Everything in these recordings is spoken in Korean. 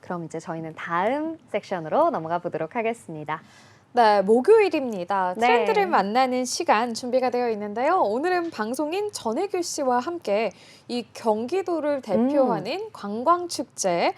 그럼 이제 저희는 다음 섹션으로 넘어가 보도록 하겠습니다. 네, 목요일입니다. 네. 트렌드를 만나는 시간 준비가 되어 있는데요. 오늘은 방송인 전혜규 씨와 함께 이 경기도를 대표하는 관광축제,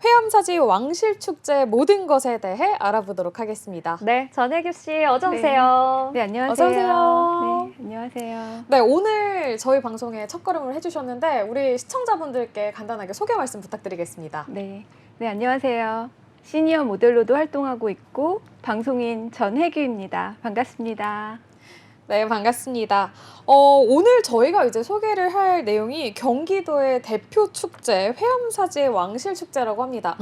회암사지 왕실축제 모든 것에 대해 알아보도록 하겠습니다. 네, 전혜규 씨 어서 오세요. 네, 안녕하세요. 어서 오세요. 네, 안녕하세요. 네, 오늘 저희 방송에 첫걸음을 해주셨는데 우리 시청자분들께 간단하게 소개 말씀 부탁드리겠습니다. 네, 안녕하세요. 시니어 모델로도 활동하고 있고 방송인 전혜규입니다. 반갑습니다. 네, 반갑습니다. 오늘 저희가 이제 소개를 할 내용이 경기도의 대표 축제, 회암사지의 왕실축제라고 합니다.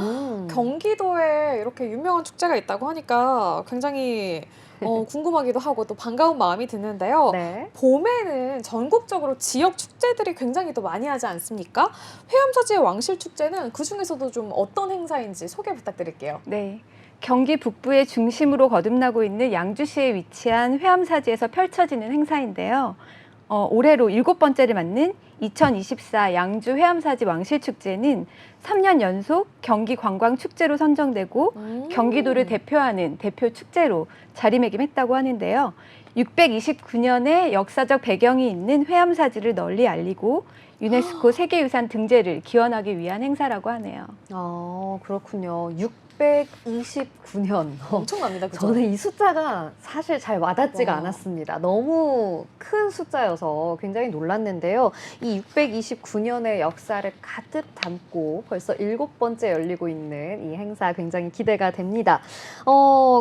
경기도에 이렇게 유명한 축제가 있다고 하니까 굉장히 궁금하기도 하고 또 반가운 마음이 드는데요. 네. 봄에는 전국적으로 지역 축제들이 굉장히 또 많이 하지 않습니까? 회암사지의 왕실축제는 그중에서도 좀 어떤 행사인지 소개 부탁드릴게요. 네, 경기 북부의 중심으로 거듭나고 있는 양주시에 위치한 회암사지에서 펼쳐지는 행사인데요. 올해로 7번째를 맞는 2024 양주 회암사지 왕실축제는 3년 연속 경기 관광축제로 선정되고 경기도를 대표하는 대표 축제로 자리매김했다고 하는데요. 629년의 역사적 배경이 있는 회암사지를 널리 알리고 유네스코 세계유산 등재를 기원하기 위한 행사라고 하네요. 그렇군요. 629년. 엄청납니다. 그죠? 저는 이 숫자가 사실 잘 와닿지가 와. 않았습니다. 너무 큰 숫자여서 굉장히 놀랐는데요. 이 629년의 역사를 가득 담고 벌써 7번째 열리고 있는 이 행사 굉장히 기대가 됩니다.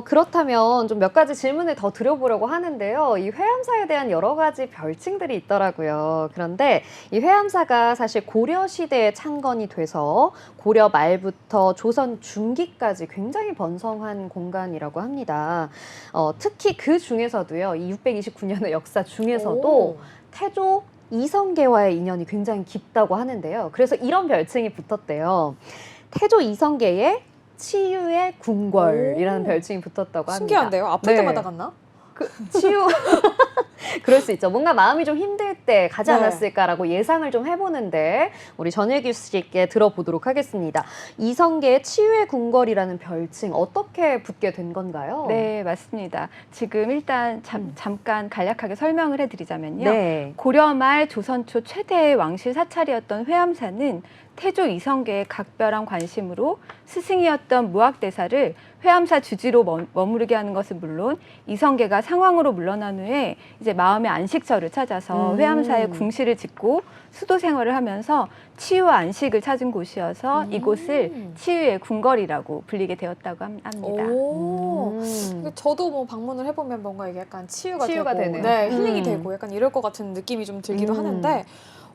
그렇다면 좀 몇 가지 질문을 더 드려보려고 하는데요. 이 회암사에 대한 여러 가지 별칭들이 있더라고요. 그런데 이 회암사가 사실 고려 시대에 창건이 돼서 고려 말부터 조선 중기까지 굉장히 번성한 공간이라고 합니다. 특히 그 중에서도요, 이 629년의 역사 중에서도 태조 이성계와의 인연이 굉장히 깊다고 하는데요. 그래서 이런 별칭이 붙었대요. 태조 이성계의 치유의 궁궐이라는 별칭이 붙었다고 합니다. 신기한데요? 아플 네. 때마다 갔나? 치유 그럴 수 있죠. 뭔가 마음이 좀 힘들 때 가지 네. 않았을까라고 예상을 좀 해보는데 우리 전혜규 씨께 들어보도록 하겠습니다. 이성계의 치유의 궁궐이라는 별칭 어떻게 붙게 된 건가요? 네, 맞습니다. 지금 일단 잠깐 간략하게 설명을 해드리자면요. 네. 고려 말 조선 초 최대의 왕실 사찰이었던 회암사는 태조 이성계의 각별한 관심으로 스승이었던 무학대사를 회암사 주지로 머무르게 하는 것은 물론 이성계가 상황으로 물러난 후에 이제 마음의 안식처를 찾아서 회암사에 궁시를 짓고 수도 생활을 하면서 치유와 안식을 찾은 곳이어서 이곳을 치유의 궁궐이라고 불리게 되었다고 합니다. 저도 뭐 방문을 해보면 뭔가 이게 약간 치유가 치유가 되고, 되는. 네, 힐링이 되고 약간 이럴 것 같은 느낌이 좀 들기도 하는데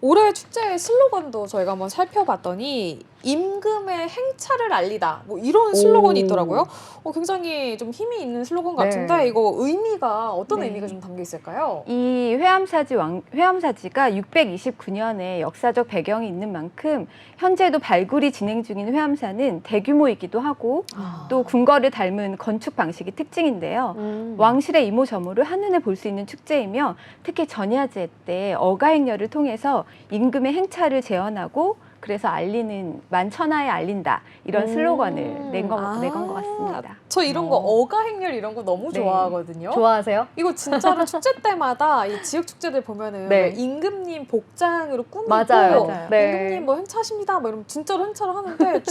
올해 축제의 슬로건도 저희가 한번 살펴봤더니 임금의 행차를 알리다 뭐 이런 슬로건이 있더라고요. 굉장히 좀 힘이 있는 슬로건 같은데 네. 이거 의미가 어떤 네. 의미가 좀 담겨 있을까요? 이 회암사지가 629년의 역사적 배경이 있는 만큼 현재도 발굴이 진행 중인 회암사는 대규모이기도 하고 또 궁궐을 닮은 건축 방식이 특징인데요. 왕실의 이모저모를 한눈에 볼 수 있는 축제이며 특히 전야제 때 어가행렬을 통해서 임금의 행차를 재현하고 그래서 알리는 만천하에 알린다 이런 슬로건을 낸 것 같습니다. 저 이런 거 어가행렬 이런 거 너무 네. 좋아하거든요. 좋아하세요? 이거 진짜로 축제 때마다 이 지역 축제들 보면은 네. 임금님 복장으로 꾸미고 맞아요. 네. 임금님 뭐 행차하십니다. 뭐 이러면 진짜로 행차를 하는데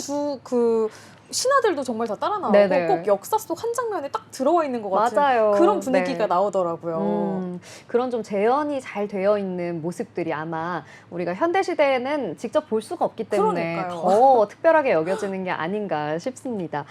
그 신하들도 정말 다 따라 나오고 네네. 꼭 역사 속 한 장면에 딱 들어와 있는 것 같은 맞아요. 그런 분위기가 네. 나오더라고요. 그런 좀 재현이 잘 되어 있는 모습들이 아마 우리가 현대 시대에는 직접 볼 수가 없기 때문에 그러니까요. 더 특별하게 여겨지는 게 아닌가 싶습니다.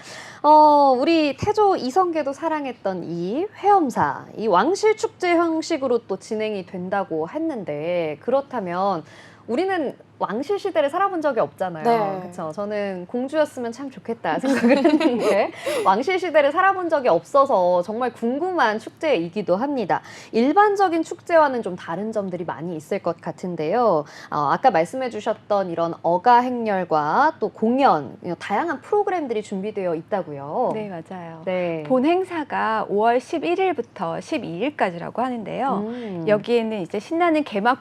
우리 태조 이성계도 사랑했던 이 회엄사, 이 왕실 축제 형식으로 또 진행이 된다고 했는데 그렇다면 우리는 왕실 시대를 살아본 적이 없잖아요. 네. 그렇죠. 저는 공주였으면 참 좋겠다 생각을 했는데 왕실 시대를 살아본 적이 없어서 정말 궁금한 축제이기도 합니다. 일반적인 축제와는 좀 다른 점들이 많이 있을 것 같은데요. 아까 말씀해 주셨던 이런 어가 행렬과 또 공연, 다양한 프로그램들이 준비되어 있다고요. 네, 맞아요. 네. 본 행사가 5월 11일부터 12일까지라고 하는데요. 여기에는 이제 신나는 개막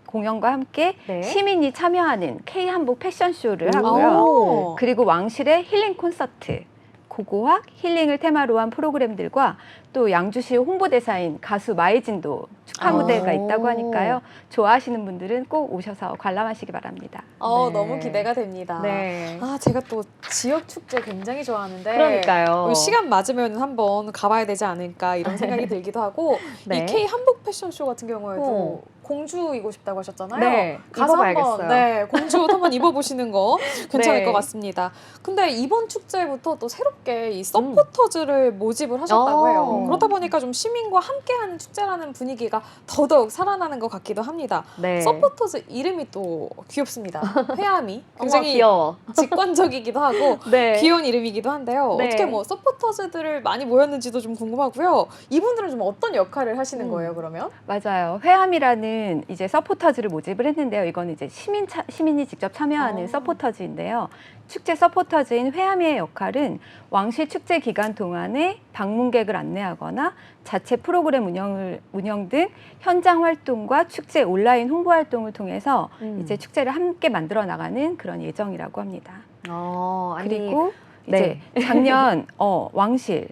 공연과 함께 네. 시민이 참여하는 K 한복 패션쇼를 오. 하고요. 그리고 왕실의 힐링 콘서트, 고고학 힐링을 테마로 한 프로그램들과 또 양주시 홍보대사인 가수 마이진도 축하 무대가 있다고 하니까요. 좋아하시는 분들은 꼭 오셔서 관람하시기 바랍니다. 네. 너무 기대가 됩니다. 네. 제가 또 지역 축제 굉장히 좋아하는데 그러니까요. 시간 맞으면 한번 가봐야 되지 않을까 이런 생각이 들기도 하고 네. 이 K 한복 패션쇼 같은 경우에도 어. 공주이고 싶다고 하셨잖아요. 네, 가서 입어봐야겠어요. 한번 공주 옷 한번 입어보시는 거 괜찮을 네. 것 같습니다. 근데 이번 축제부터 또 새롭게 이 서포터즈를 모집을 하셨다고 해요. 그러다 보니까 좀 시민과 함께하는 축제라는 분위기가 더더욱 살아나는 것 같기도 합니다. 네. 서포터즈 이름이 또 귀엽습니다. 회함이 어머, 굉장히 귀여워. 직관적이기도 하고 네. 귀여운 이름이기도 한데요. 네. 어떻게 뭐 서포터즈들을 많이 모였는지도 좀 궁금하고요. 이분들은 좀 어떤 역할을 하시는 거예요, 그러면? 맞아요. 회함이라는 이제 서포터즈를 모집을 했는데요. 이건 이제 시민이 직접 참여하는 서포터즈인데요. 축제 서포터즈인 회함이의 역할은 왕실 축제 기간 동안에 방문객을 안내하거나 자체 프로그램 운영 등 현장 활동과 축제 온라인 홍보 활동을 통해서 이제 축제를 함께 만들어 나가는 그런 예정이라고 합니다. 아니, 그리고 이제 작년 왕실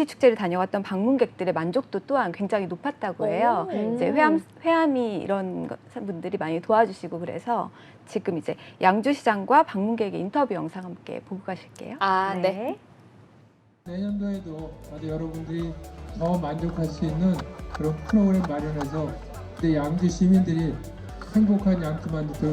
축제를 다녀왔던 방문객들의 만족도 또한 굉장히 높았다고 해요. 이제 회함이 이런 분들이 많이 도와주시고 그래서 지금 이제 양주시장과 방문객의 인터뷰 영상 함께 보고 가실게요. 네. 내년도에도 다들 여러분들이 더 만족할 수 있는 그런 프로그램 마련해서 우리 양주 시민들이 행복한 양주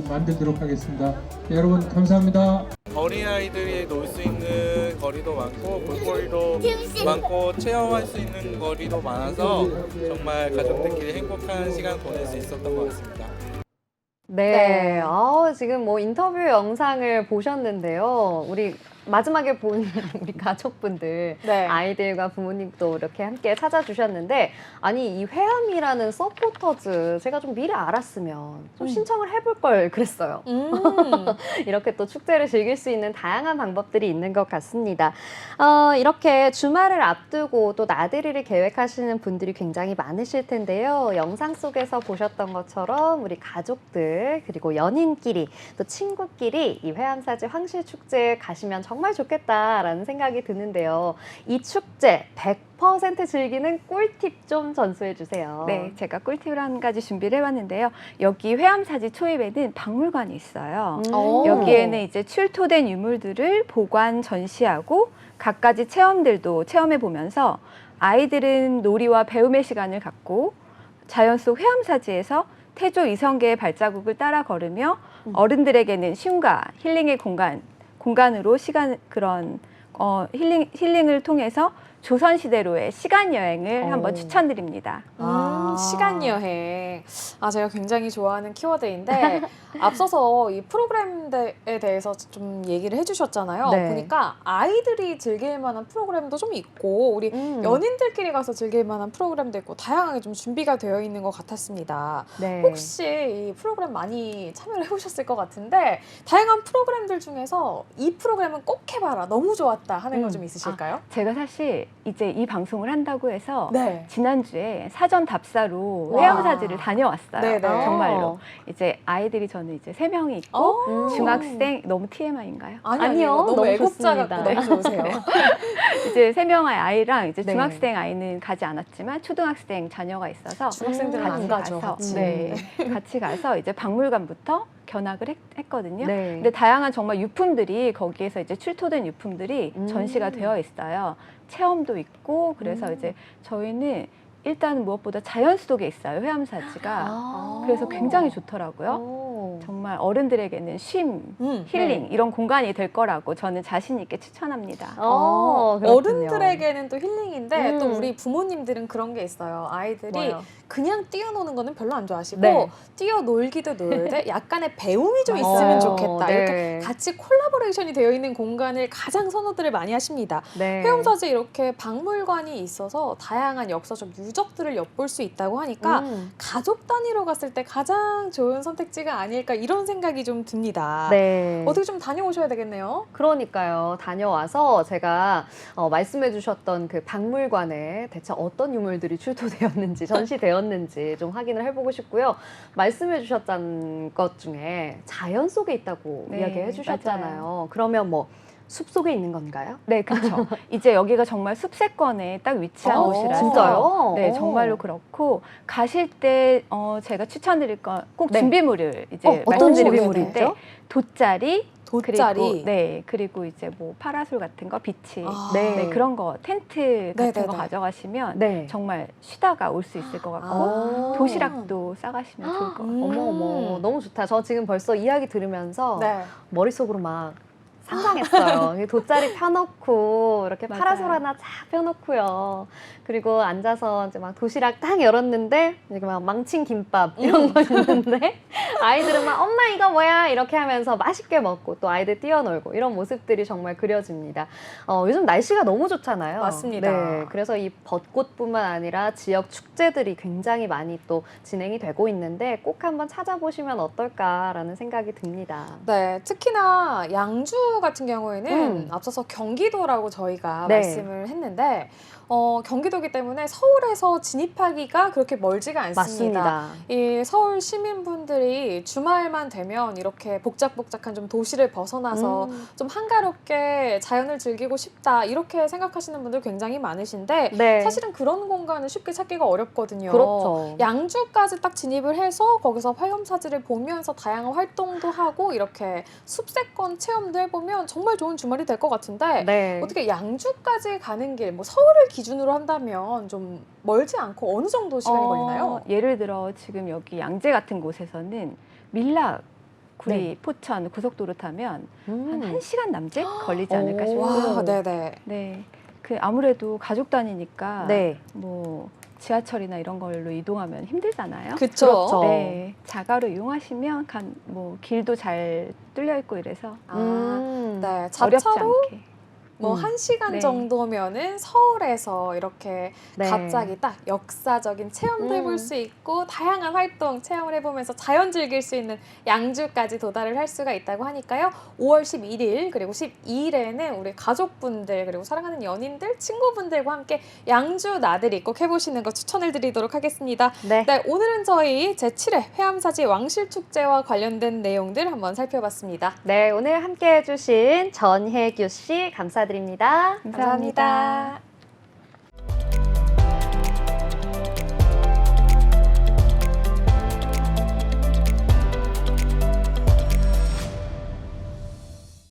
만들도록 하겠습니다. 네, 여러분 감사합니다. 어린아이들이 놀 수 있는 거리도 많고 볼거리도 많고 체험할 수 있는 거리도 많아서 정말 가족들끼리 행복한 시간 보낼 수 있었던 것 같습니다. 네. 지금 뭐 인터뷰 영상을 보셨는데요. 우리 마지막에 본 우리 가족분들, 네. 아이들과 부모님도 이렇게 함께 찾아주셨는데, 아니, 이 회함이라는 서포터즈, 제가 좀 미리 알았으면 좀 신청을 해볼 걸 그랬어요. 이렇게 또 축제를 즐길 수 있는 다양한 방법들이 있는 것 같습니다. 이렇게 주말을 앞두고 또 나들이를 계획하시는 분들이 굉장히 많으실 텐데요. 영상 속에서 보셨던 것처럼 우리 가족들, 그리고 연인끼리, 또 친구끼리 이 회암사지 황실축제에 가시면 정말 좋겠다라는 생각이 드는데요. 이 축제 100% 즐기는 꿀팁 좀 전수해 주세요. 네, 제가 꿀팁을 한 가지 준비를 해봤는데요. 여기 회암사지 초입에는 박물관이 있어요. 여기에는 이제 출토된 유물들을 보관, 전시하고 갖가지 체험들도 체험해 보면서 아이들은 놀이와 배움의 시간을 갖고 자연 속 회암사지에서 태조 이성계의 발자국을 따라 걸으며 어른들에게는 쉼과 힐링의 공간으로 힐링을 통해서 조선시대로의 시간 여행을 한번 추천드립니다. 시간 여행. 제가 굉장히 좋아하는 키워드인데 앞서서 이 프로그램에 대해서 좀 얘기를 해주셨잖아요. 네. 보니까 아이들이 즐길 만한 프로그램도 좀 있고 우리 연인들끼리 가서 즐길 만한 프로그램도 있고 다양하게 좀 준비가 되어 있는 것 같았습니다. 네. 혹시 이 프로그램 많이 참여를 해보셨을 것 같은데 다양한 프로그램들 중에서 이 프로그램은 꼭 해봐라, 너무 좋았다 하는 거 좀 있으실까요? 제가 사실 이제 이 방송을 한다고 해서 네. 지난주에 사전 답사로 와. 회암사지를 다녀왔어요. 네네. 정말로. 이제 아이들이 저는 이제 3명이 있고 중학생, 너무 TMI인가요? 아니요. 너무 너무 애국자 좋습니다. 같고 너무 좋으세요. 이제 3명의 아이랑 이제 네. 중학생 아이는 가지 않았지만 초등학생 자녀가 있어서 중학생들은 안 가죠. 같이. 같이 가서 이제 박물관부터 견학을 했거든요. 네. 근데 다양한 정말 유품들이 거기에서 이제 출토된 유품들이 전시가 되어 있어요. 체험도 있고 그래서 이제 저희는 일단은 무엇보다 자연 속에 있어요. 회암사지가. 그래서 굉장히 좋더라고요. 정말 어른들에게는 쉼, 힐링 이런 공간이 될 거라고 저는 자신 있게 추천합니다. 그렇군요. 어른들에게는 또 힐링인데 또 우리 부모님들은 그런 게 있어요. 아이들이 뭐요? 그냥 뛰어노는 거는 별로 안 좋아하시고 네. 뛰어놀기도 놀되 약간의 배움이 좀 맞아요. 있으면 좋겠다. 네. 이렇게 같이 콜라보레이션이 되어 있는 공간을 가장 선호들을 많이 하십니다. 네. 회암사지 이렇게 박물관이 있어서 다양한 역사적 유적 유적들을 엿볼 수 있다고 하니까 가족 단위로 갔을 때 가장 좋은 선택지가 아닐까 이런 생각이 좀 듭니다. 네. 어떻게 좀 다녀오셔야 되겠네요. 그러니까요. 다녀와서 제가 말씀해 주셨던 그 박물관에 대체 어떤 유물들이 출토되었는지, 전시되었는지 좀 확인을 해보고 싶고요. 말씀해 주셨던 것 중에 자연 속에 있다고 네, 이야기해 주셨잖아요. 그러면 뭐 숲속에 있는 건가요? 네, 그렇죠. 이제 여기가 정말 숲세권에 딱 위치한 곳이라서 진짜요? 네, 오. 정말로 그렇고 가실 때 제가 추천드릴 건 꼭 네. 준비물을 이제 어떤 말씀드리고 준비물이 싶은데 있죠? 돗자리, 돗자리. 그리고, 네, 그리고 이제 뭐 파라솔 같은 거, 비치, 아. 네, 그런 거 텐트 같은 네네네. 거 가져가시면 네. 정말 쉬다가 올 수 있을 것 같고 아. 도시락도 싸가시면 좋을 것 같아요. 어머 어머 너무 좋다. 저 지금 벌써 이야기 들으면서 네. 머릿속으로 막 상상했어요. 돗자리 펴놓고 이렇게 맞아요. 파라솔 하나 쫙 펴놓고요. 그리고 앉아서 이제 막 도시락 딱 열었는데 이렇게 막 망친 김밥 이런 거 있는데 아이들은 막 엄마 이거 뭐야 이렇게 하면서 맛있게 먹고 또 아이들 뛰어놀고 이런 모습들이 정말 그려집니다. 요즘 날씨가 너무 좋잖아요. 맞습니다. 네, 그래서 이 벚꽃뿐만 아니라 지역 축제들이 굉장히 많이 또 진행이 되고 있는데 꼭 한번 찾아보시면 어떨까라는 생각이 듭니다. 네, 특히나 양주 같은 경우에는 앞서서 경기도라고 저희가 네. 말씀을 말씀을 했는데 경기도이기 때문에 서울에서 진입하기가 그렇게 멀지가 않습니다. 맞습니다. 이 서울 시민분들이 주말만 되면 이렇게 복작복작한 좀 도시를 벗어나서 좀 한가롭게 자연을 즐기고 싶다 이렇게 생각하시는 분들 굉장히 많으신데 네. 사실은 그런 공간을 쉽게 찾기가 어렵거든요. 그렇죠. 양주까지 딱 진입을 해서 거기서 화염사지를 보면서 다양한 활동도 하고 이렇게 숲세권 체험도 해보면 정말 좋은 주말이 될 것 같은데 네. 어떻게 양주까지 가는 길, 뭐 서울을 기준으로 한다면 좀 멀지 않고 어느 정도 시간이 걸리나요? 예를 들어 지금 여기 양재 같은 곳에서는 밀락, 구리, 네. 포천 고속도로 타면 한 음. 1시간 남짓 걸리지 않을까 오. 싶어요. 와, 네네. 네. 그 아무래도 가족 다니니까 네. 뭐 지하철이나 이런 걸로 이동하면 힘들잖아요. 그쵸. 그렇죠. 네. 자가로 이용하시면 뭐 길도 잘 뚫려 있고 이래서 네, 어렵지 자차로 않게. 뭐 음. 1시간 네. 정도면은 서울에서 이렇게 네. 갑자기 딱 역사적인 체험도 해볼 수 있고 다양한 활동 체험을 해보면서 자연 즐길 수 있는 양주까지 도달을 할 수가 있다고 하니까요. 5월 11일 그리고 12일에는 우리 가족분들 그리고 사랑하는 연인들, 친구분들과 함께 양주 나들이 꼭 해보시는 거 추천을 드리도록 하겠습니다. 네. 네, 오늘은 저희 제7회 회암사지 왕실축제와 관련된 내용들 한번 살펴봤습니다. 네, 오늘 함께 해주신 전혜규 씨 감사드립니다. 감사합니다. 감사합니다.